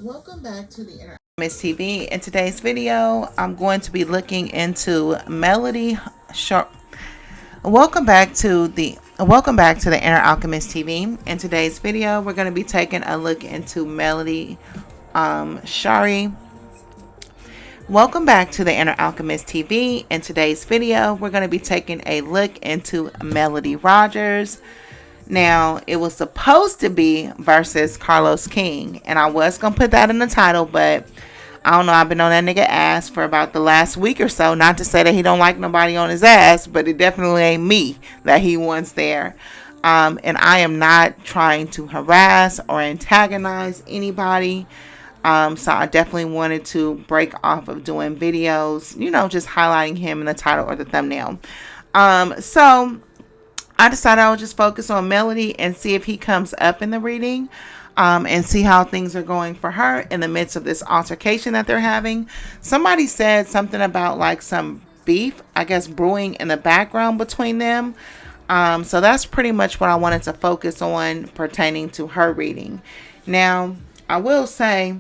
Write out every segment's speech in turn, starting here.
Welcome back to the InherAlchemist TV. In today's video, I'm going to be looking into Melody Sharp. Welcome back to the InherAlchemist TV. In today's video, we're going to be taking a look into Melody Shari. Welcome back to the InherAlchemist TV. In today's video, we're going to be taking a look into Melody Rogers. Now, it was supposed to be versus Carlos King, and I was going to put that in the title, but I don't know. I've been on that nigga ass for about the last week or so. Not to say that he don't like nobody on his ass, but it definitely ain't me that he wants there. And I am not trying to harass or antagonize anybody. So I definitely wanted to break off of doing videos, just highlighting him in the title or the thumbnail. So I decided I would just focus on Melody and see if he comes up in the reading, and see how things are going for her in the midst of this altercation that they're having. Somebody said something about like some beef, I guess, brewing in the background between them. So that's pretty much what I wanted to focus on pertaining to her reading. Now, I will say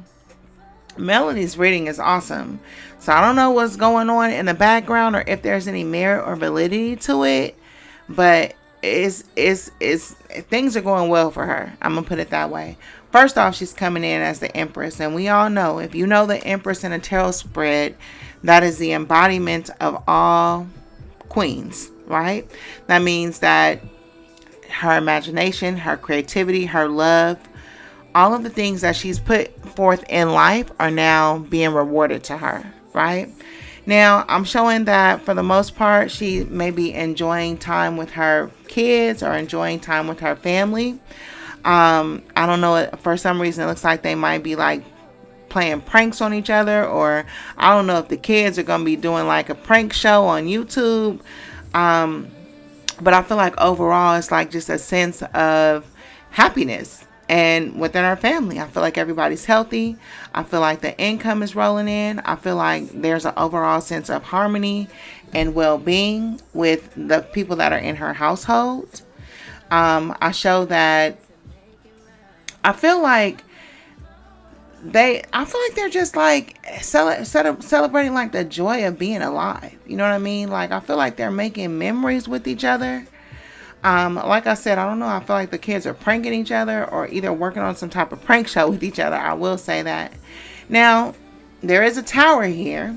Melody's reading is awesome. So I don't know what's going on in the background or if there's any merit or validity to it, but is things are going well for her. I'm gonna put it that way. First off, she's coming in as the Empress, and we all know, if you know the Empress in a tarot spread, that is the embodiment of all queens, right? That means that her imagination, her creativity, her love, all of the things that she's put forth in life are now being rewarded to her, right? Now, I'm showing that for the most part, she may be enjoying time with her kids or enjoying time with her family. I don't know. For some reason, it looks like they might be like playing pranks on each other, or I don't know if the kids are going to be doing like a prank show on YouTube. But I feel like overall, it's like just a sense of happiness. And within our family, I feel like everybody's healthy. I feel like the income is rolling in. I feel like there's an overall sense of harmony and well-being with the people that are in her household. I show that I feel like they're just like celebrating like the joy of being alive. You know what I mean? Like, I feel like they're making memories with each other. Like I said, I don't know. I feel like the kids are pranking each other or either working on some type of prank show with each other. I will say that. Now, there is a tower here.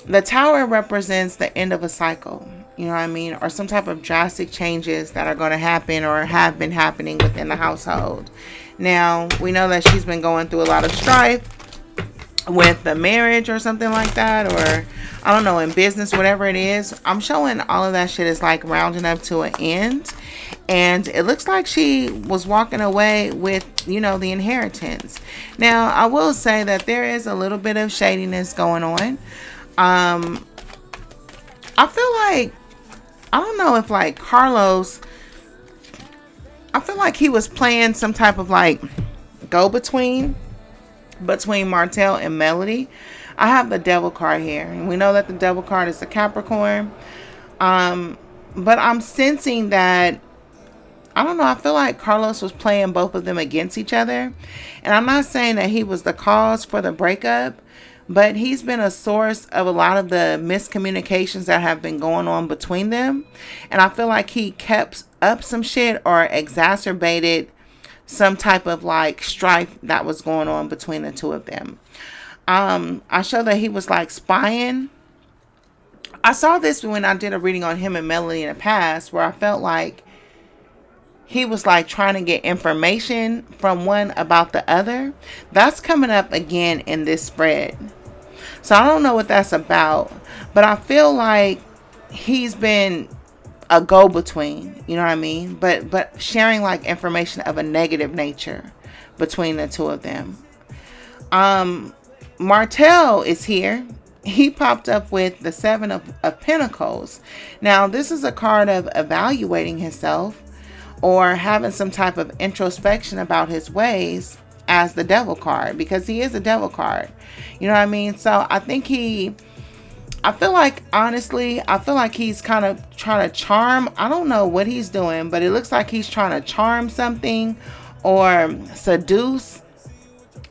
The tower represents the end of a cycle. You know what I mean? Or some type of drastic changes that are going to happen or have been happening within the household. Now, we know that she's been going through a lot of strife with the marriage or something like that, or I don't know, in business, whatever it is. I'm showing all of that shit is like rounding up to an end, and it looks like she was walking away with, the inheritance. Now, I will say that there is a little bit of shadiness going on. I feel like, I don't know if like Carlos, I feel like he was playing some type of like go-between between Martel and Melody. I have the Devil card here, and we know that the Devil card is the Capricorn. But I'm sensing that, I don't know, I feel like Carlos was playing both of them against each other. And I'm not saying that he was the cause for the breakup, but he's been a source of a lot of the miscommunications that have been going on between them. And I feel like he kept up some shit or exacerbated some type of like strife that was going on between the two of them. I show that he was like spying. I saw this when I did a reading on him and Melody in the past, where I felt like he was like trying to get information from one about the other. That's coming up again in this spread. So I don't know what that's about, but I feel like he's been a go-between, you know what I mean? But sharing like information of a negative nature between the two of them. Martel is here. He popped up with the Seven of Pentacles. Now, this is a card of evaluating himself or having some type of introspection about his ways as the Devil card, because he is a Devil card. You know what I mean? So I think I feel like, honestly, he's kind of trying to charm. I don't know what he's doing, but it looks like he's trying to charm something or seduce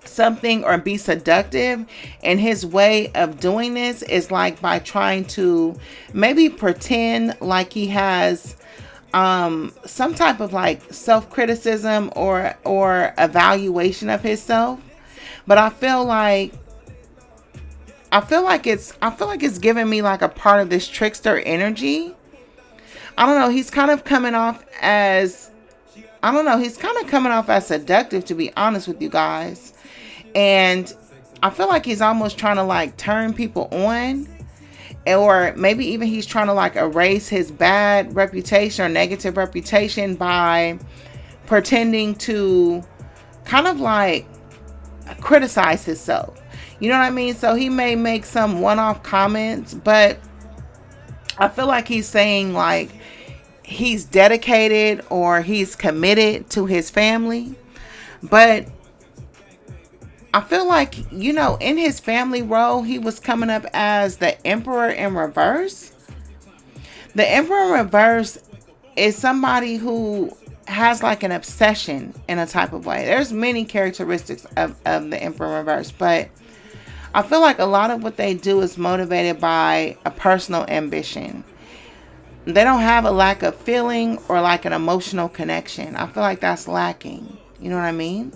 something or be seductive, and his way of doing this is like by trying to maybe pretend like he has some type of like self-criticism or evaluation of himself. But I feel like it's giving me like a part of this trickster energy. I don't know, he's kind of coming off as seductive, to be honest with you guys. And I feel like he's almost trying to like turn people on, or maybe even he's trying to like erase his bad reputation or negative reputation by pretending to kind of like criticize himself. You know what I mean? So he may make some one-off comments, but I feel like he's saying like he's dedicated or he's committed to his family. But I feel like, you know, in his family role, he was coming up as the Emperor in reverse. The Emperor in reverse is somebody who has like an obsession in a type of way. There's many characteristics of the Emperor in reverse, but I feel like a lot of what they do is motivated by a personal ambition. They don't have a lack of feeling or like an emotional connection. I feel like that's lacking. You know what I mean?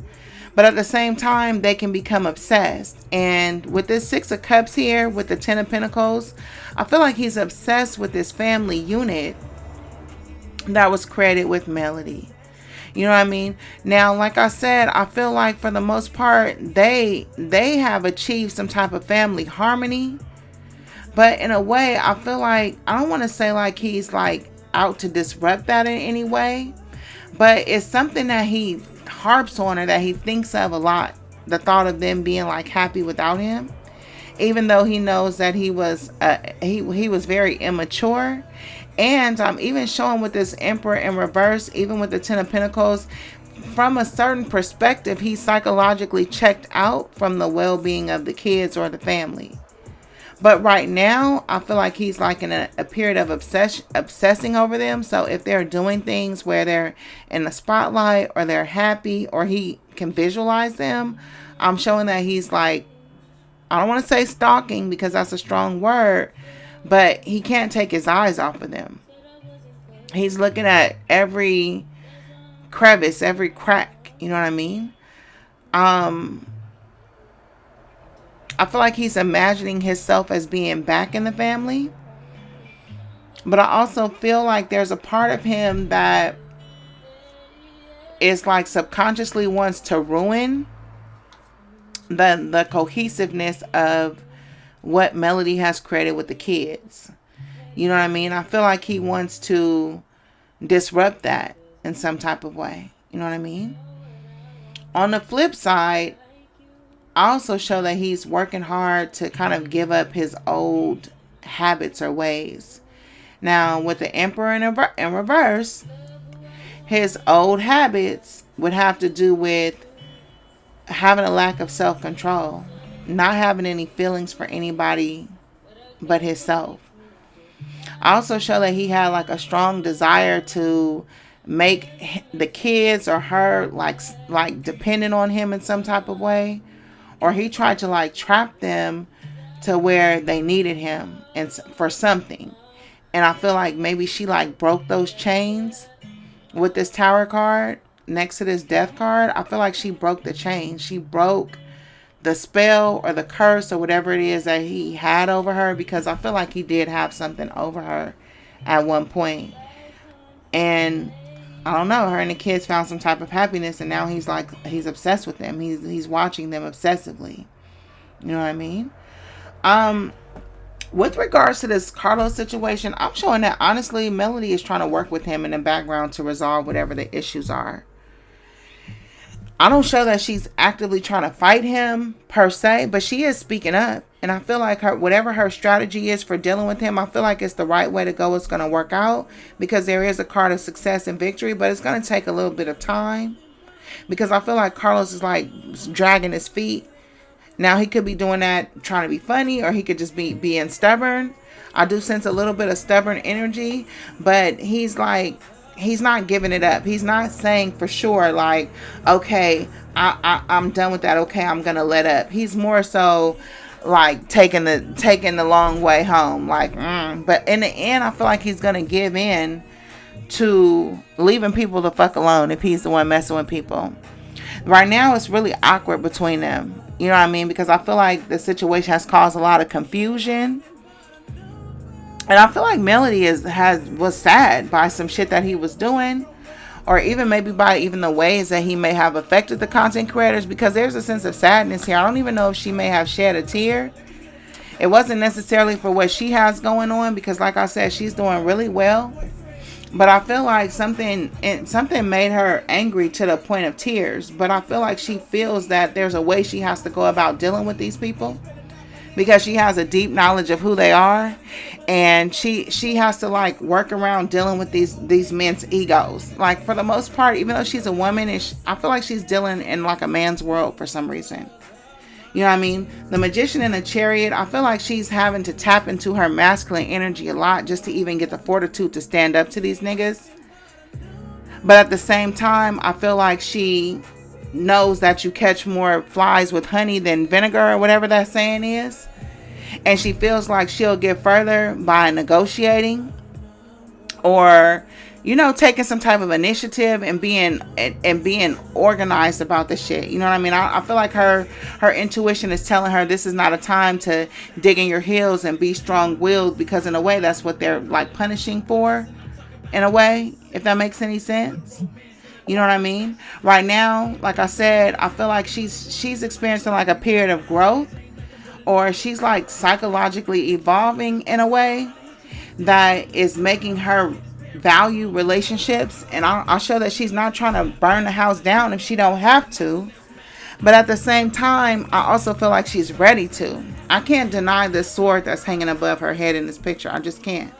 But at the same time, they can become obsessed. And with this Six of Cups here, with the Ten of Pentacles, I feel like he's obsessed with this family unit that was created with Melody. You know what I mean? Now, like I said, I feel like for the most part, they have achieved some type of family harmony. But in a way, I feel like, I don't want to say like he's like out to disrupt that in any way. But it's something that he harps on, or that he thinks of a lot. The thought of them being like happy without him. Even though he knows that he was very immature. And even showing with this Emperor in reverse, even with the Ten of Pentacles, from a certain perspective, he's psychologically checked out from the well-being of the kids or the family. But right now, I feel like he's like in a period of obsessing over them. So if they're doing things where they're in the spotlight, or they're happy, or he can visualize them, I'm showing that he's like, I don't want to say stalking because that's a strong word, but he can't take his eyes off of them. He's looking at every crevice, every crack. You know what I mean? I feel like he's imagining himself as being back in the family. But I also feel like there's a part of him that is like subconsciously wants to ruin the cohesiveness of what Melody has created with the kids. You know what I mean? I feel like he wants to disrupt that in some type of way. You know what I mean? On the flip side, I also show that he's working hard to kind of give up his old habits or ways. Now, with the Emperor in reverse, his old habits would have to do with having a lack of self-control, not having any feelings for anybody but himself. I also show that he had like a strong desire to make the kids or her like dependent on him in some type of way, or he tried to like trap them to where they needed him and for something. And I feel like maybe she like broke those chains with this Tower card next to this Death card. I feel like she broke the chain. She broke the spell or the curse or whatever it is that he had over her, because I feel like he did have something over her at one point. And I don't know, her and the kids found some type of happiness, and now he's obsessed with them. He's watching them obsessively. You know what I mean? With regards to this Carlos situation, I'm showing that honestly, Melody is trying to work with him in the background to resolve whatever the issues are. I don't show that she's actively trying to fight him per se, but she is speaking up. And I feel like whatever her strategy is for dealing with him, I feel like it's the right way to go. It's going to work out, because there is a card of success and victory, but it's going to take a little bit of time, because I feel like Carlos is like dragging his feet. Now, he could be doing that trying to be funny, or he could just be being stubborn. I do sense a little bit of stubborn energy, but he's like, he's not giving it up. He's not saying for sure, like, okay, I'm done with that. Okay, I'm gonna let up. He's more so like taking the long way home. Like, but in the end, I feel like he's gonna give in to leaving people the fuck alone if he's the one messing with people. Right now, it's really awkward between them. You know what I mean? Because I feel like the situation has caused a lot of confusion. And I feel like Melody was sad by some shit that he was doing, or even maybe by even the ways that he may have affected the content creators, because there's a sense of sadness here. I don't even know if she may have shed a tear. It wasn't necessarily for what she has going on, because like I said, she's doing really well. But I feel like something made her angry to the point of tears. But I feel like she feels that there's a way she has to go about dealing with these people, because she has a deep knowledge of who they are, and she has to like work around dealing with these men's egos. Like, for the most part, even though she's a woman, I feel like she's dealing in like a man's world for some reason. You know what I mean? The Magician and the Chariot, I feel like she's having to tap into her masculine energy a lot just to even get the fortitude to stand up to these niggas. But at the same time, I feel like she knows that you catch more flies with honey than vinegar, or whatever that saying is. And she feels like she'll get further by negotiating, or, you know, taking some type of initiative and being organized about the shit. You know what I mean? I feel like her intuition is telling her this is not a time to dig in your heels and be strong-willed, because in a way that's what they're like punishing for, in a way, if that makes any sense. You know what I mean? Right now, like I said, I feel like she's experiencing like a period of growth, or she's like psychologically evolving in a way that is making her value relationships. And I'll show that she's not trying to burn the house down if she don't have to. But at the same time, I also feel like she's ready to. I can't deny this sword that's hanging above her head in this picture. I just can't.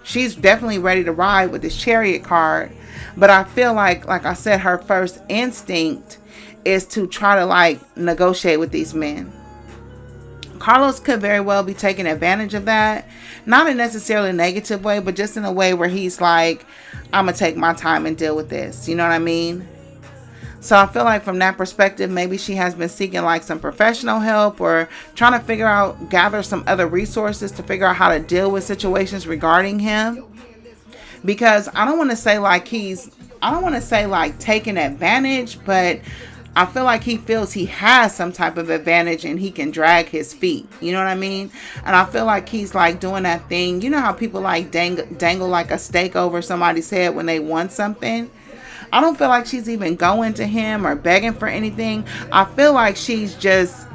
She's definitely ready to ride with this Chariot card. But I feel like I said, her first instinct is to try to like negotiate with these men. Carlos could very well be taking advantage of that. Not in necessarily a negative way, but just in a way where he's like, I'm going to take my time and deal with this. You know what I mean? So I feel like from that perspective, maybe she has been seeking like some professional help, or trying to gather some other resources to figure out how to deal with situations regarding him. Because I don't want to say like taking advantage, but I feel like he feels he has some type of advantage and he can drag his feet. You know what I mean? And I feel like he's like doing that thing. You know how people like dangle like a stake over somebody's head when they want something? I don't feel like she's even going to him or begging for anything. I feel like she's just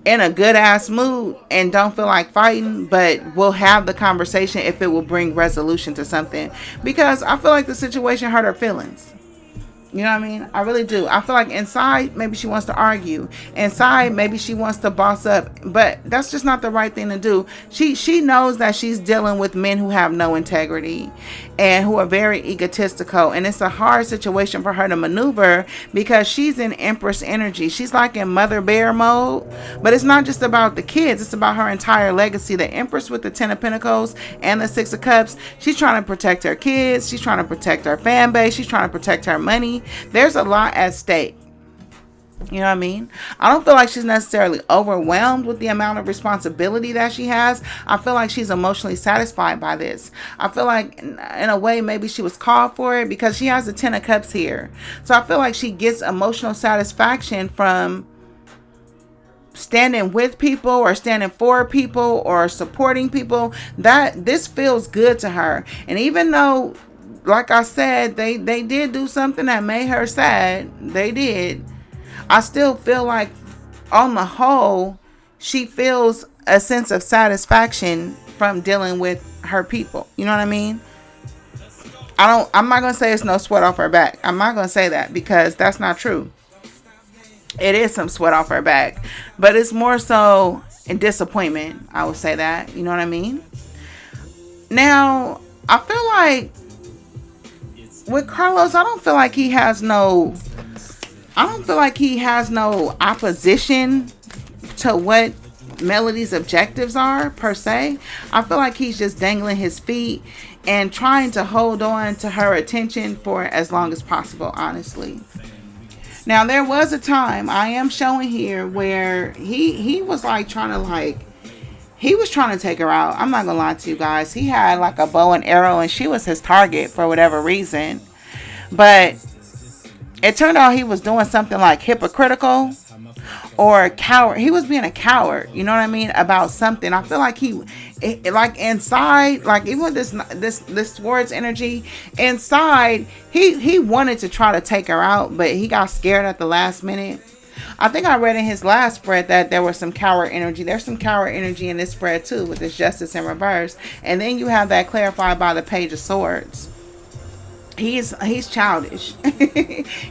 in a good ass mood and don't feel like fighting, but will have the conversation if it will bring resolution to something. Because I feel like the situation hurt her feelings. You know what I mean? I really do. I feel like inside, maybe she wants to argue. Inside, maybe she wants to boss up. But that's just not the right thing to do. She knows that she's dealing with men who have no integrity and who are very egotistical. And it's a hard situation for her to maneuver, because she's in Empress energy. She's like in Mother Bear mode. But it's not just about the kids. It's about her entire legacy. The Empress with the 10 of Pentacles and the 6 of Cups. She's trying to protect her kids. She's trying to protect her fan base. She's trying to protect her money. There's a lot at stake. You know what I mean? I don't feel like she's necessarily overwhelmed with the amount of responsibility that she has. I feel like she's emotionally satisfied by this. I feel like in a way maybe she was called for it, because she has the 10 of Cups here. So I feel like she gets emotional satisfaction from standing with people, or standing for people, or supporting people. That this feels good to her. And even though, like I said, they did do something that made her sad. They did. I still feel like on the whole, she feels a sense of satisfaction from dealing with her people. You know what I mean? I'm not going to say it's no sweat off her back. I'm not going to say that, because that's not true. It is some sweat off her back, but it's more so in disappointment. I would say that. You know what I mean? Now, I feel like with Carlos, I don't feel like he has no opposition to what Melody's objectives are, per se. I feel like he's just dangling his feet and trying to hold on to her attention for as long as possible, honestly. Now, there was a time I am showing here where he was like trying to he was trying to take her out. I'm not gonna lie to you guys. He had like a bow and arrow and she was his target for whatever reason. But it turned out he was doing something like hypocritical or a coward. He was being a coward, you know what I mean, about something. I feel like like inside, like even with this words energy inside, he wanted to try to take her out, but he got scared at the last minute. I think I read in his last spread that there was some coward energy. There's some coward energy in this spread too, with this justice in reverse. And then you have that clarified by the Page of Swords. He's childish.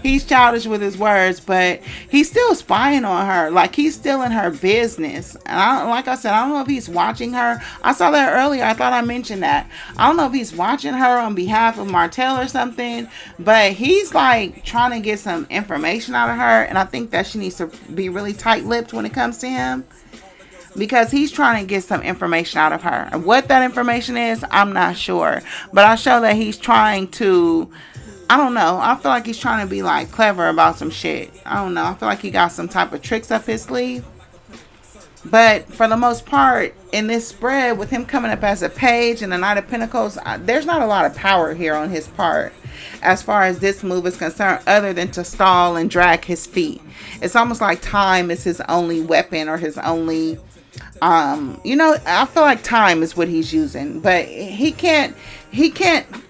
He's childish with his words, but he's still spying on her. Like, he's still in her business. And like I said, I don't know if he's watching her. I saw that earlier. I thought I mentioned that. I don't know if he's watching her on behalf of Martel or something, but he's like trying to get some information out of her. And I think that she needs to be really tight-lipped when it comes to him, because he's trying to get some information out of her. And what that information is, I'm not sure. But I show that he's trying to, I don't know. I feel like he's trying to be like clever about some shit. I don't know. I feel like he got some type of tricks up his sleeve. But for the most part, in this spread, with him coming up as a page and the Knight of Pentacles, there's not a lot of power here on his part as far as this move is concerned, other than to stall and drag his feet. It's almost like time is his only weapon, or his only... I feel like time is what he's using, but he can't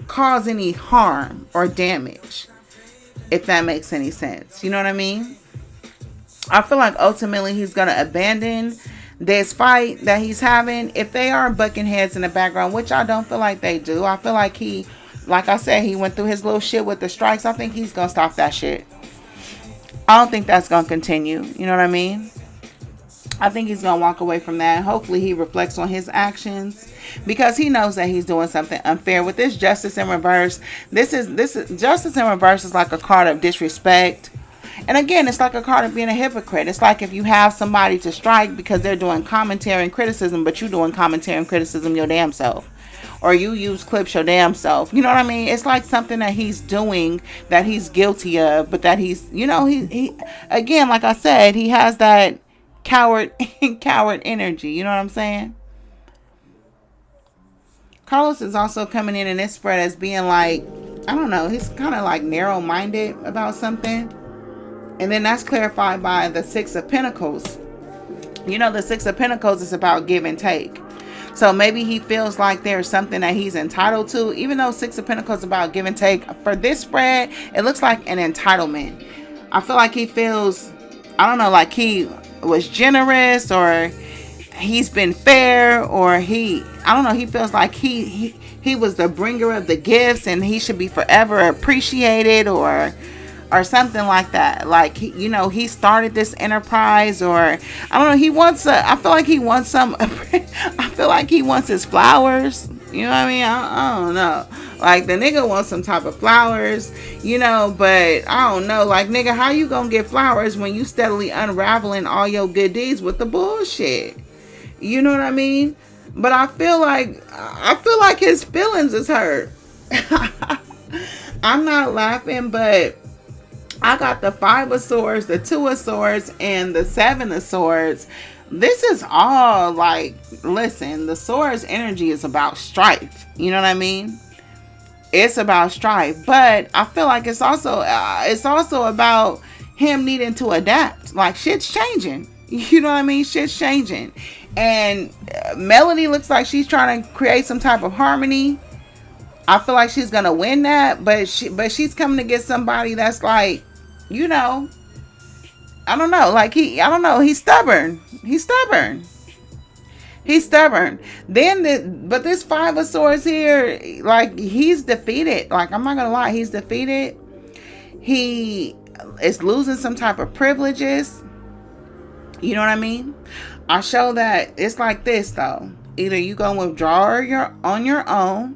cause any harm or damage, if that makes any sense. You know what I mean? I feel like ultimately he's going to abandon this fight that he's having. If they are bucking heads in the background, which I don't feel like they do. I feel like like I said, he went through his little shit with the strikes. I think he's going to stop that shit. I don't think that's going to continue. You know what I mean? I think he's going to walk away from that. Hopefully he reflects on his actions, because he knows that he's doing something unfair. With this justice in reverse, this is justice in reverse is like a card of disrespect. And again, it's like a card of being a hypocrite. It's like if you have somebody to strike because they're doing commentary and criticism, but you doing commentary and criticism your damn self. Or you use clips your damn self. You know what I mean? It's like something that he's doing that he's guilty of, but that he's, he again, like I said, he has that coward energy. You know what I'm saying? Carlos is also coming in this spread as being like, I don't know, he's kind of like narrow-minded about something. And then that's clarified by the Six of Pentacles. The Six of Pentacles is about give and take. So maybe he feels like there's something that he's entitled to, even though Six of Pentacles is about give and take. For this spread, it looks like an entitlement. I feel like he feels, I don't know, like he was generous, or he's been fair, or he feels like he was the bringer of the gifts and he should be forever appreciated, or something like that. Like, he started this enterprise, or I don't know, I feel like he wants I feel like he wants his flowers. You know what I mean? I don't know. Like, the nigga wants some type of flowers, but I don't know. Like, nigga, how you gonna get flowers when you steadily unraveling all your good deeds with the bullshit? You know what I mean? But I feel like his feelings is hurt. I'm not laughing, but I got the Five of Swords, the Two of Swords, and the Seven of Swords. This is all like, listen, the Swords energy is about strife. You know what I mean? It's about strife, but I feel like it's also about him needing to adapt. Like, shit's changing. You know what I mean? Shit's changing. And Melody looks like she's trying to create some type of harmony. I feel like she's gonna win that, but she's coming to get somebody that's like, I don't know, like he's stubborn. But this Five of Swords here, like, he's defeated. Like, I'm not gonna lie, he's defeated. He is losing some type of privileges. You know what I mean? I show that it's like this though. Either you gonna withdraw on your own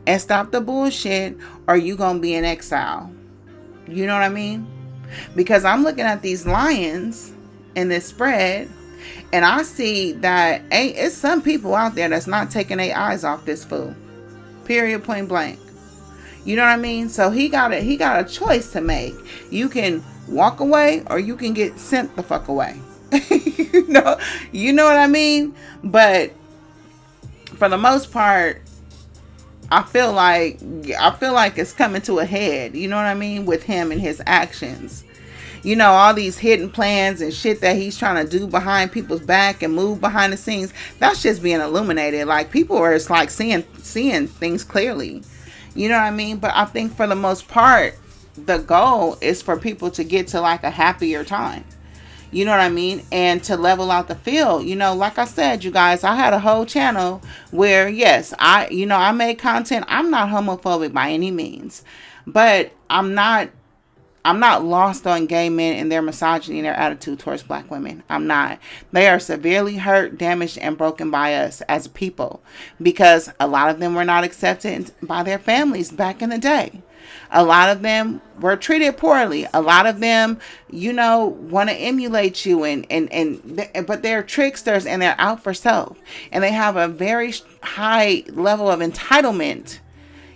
and stop the bullshit, or you gonna be in exile. You know what I mean? Because I'm looking at these lions in this spread, and I see that it's some people out there that's not taking their eyes off this fool. Period, point blank. You know what I mean? So he got a choice to make. You can walk away or you can get sent the fuck away. you know what I mean? But for the most part, I feel like it's coming to a head, you know what I mean, with him and his actions. You know, all these hidden plans and shit that he's trying to do behind people's back and move behind the scenes, that's just being illuminated. Like, people are just like seeing things clearly. You know what I mean? But I think for the most part, the goal is for people to get to like a happier time. You know what I mean? And to level out the field. You know, like I said, you guys, I had a whole channel where, yes, I made content. I'm not homophobic by any means, but I'm not lost on gay men and their misogyny and their attitude towards black women. I'm not. They are severely hurt, damaged, and broken by us as a people, because a lot of them were not accepted by their families back in the day. A lot of them were treated poorly. A lot of them, want to emulate you but they're tricksters and they're out for self. And they have a very high level of entitlement.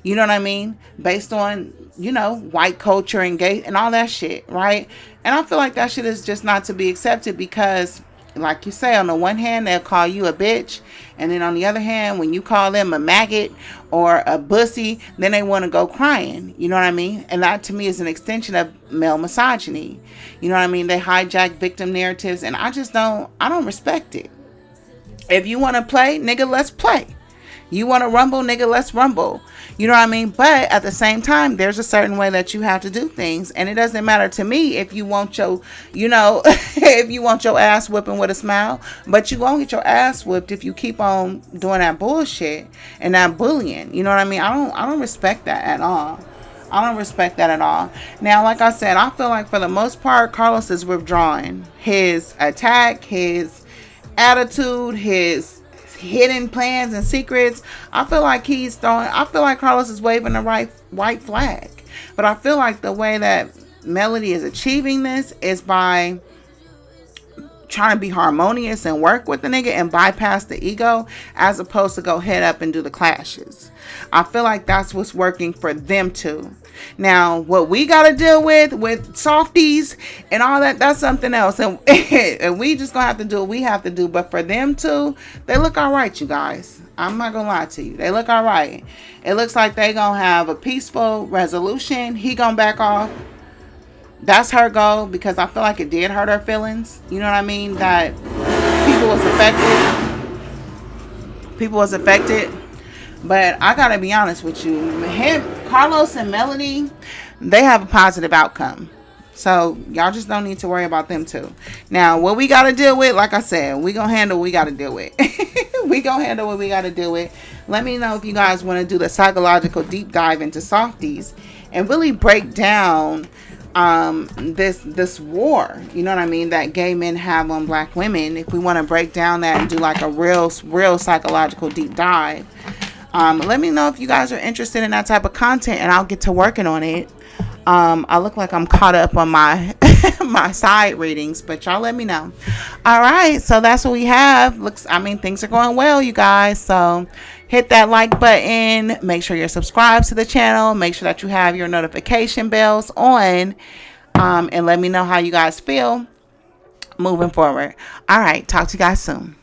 You know what I mean? Based on, white culture and gay and all that shit, right? And I feel like that shit is just not to be accepted, because, like you say, on the one hand, they'll call you a bitch. And then on the other hand, when you call them a maggot or a bussy, then they want to go crying. You know what I mean? And that to me is an extension of male misogyny. You know what I mean? They hijack victim narratives, and I don't respect it. If you want to play, nigga, let's play. You want to rumble, nigga, let's rumble. You know what I mean? But at the same time, there's a certain way that you have to do things. And it doesn't matter to me if you want your, if you want your ass whipping with a smile. But you won't get your ass whipped if you keep on doing that bullshit and that bullying. You know what I mean? I don't respect that at all. I don't respect that at all. Now, like I said, I feel like for the most part, Carlos is withdrawing. His attack, his attitude, his hidden plans and secrets. I feel like Carlos is waving the white flag. But I feel like the way that Melody is achieving this is by trying to be harmonious and work with the nigga and bypass the ego, as opposed to go head up and do the clashes. I feel like that's what's working for them two. Now, what we got to deal with softies and all that, that's something else. And, and we just going to have to do what we have to do. But for them two, they look all right, you guys. I'm not going to lie to you. They look all right. It looks like they going to have a peaceful resolution. He going to back off. That's her goal, because I feel like it did hurt her feelings. You know what I mean? That people was affected. But I gotta be honest with you, Carlos and Melody, they have a positive outcome. So y'all just don't need to worry about them too. Now, what we gotta deal with, like I said, we gonna handle what we gotta deal with. We gonna handle what we gotta deal with. Let me know if you guys want to do the psychological deep dive into softies and really break down this war, you know what I mean, that gay men have on black women. If we want to break down that and do like a real psychological deep dive, let me know if you guys are interested in that type of content, and I'll get to working on it. I look like I'm caught up on my my side readings, but y'all let me know. All right, so that's what we have. Things are going well, you guys. So hit that like button. Make sure you're subscribed to the channel. Make sure that you have your notification bells on, and let me know how you guys feel moving forward. All right, talk to you guys soon.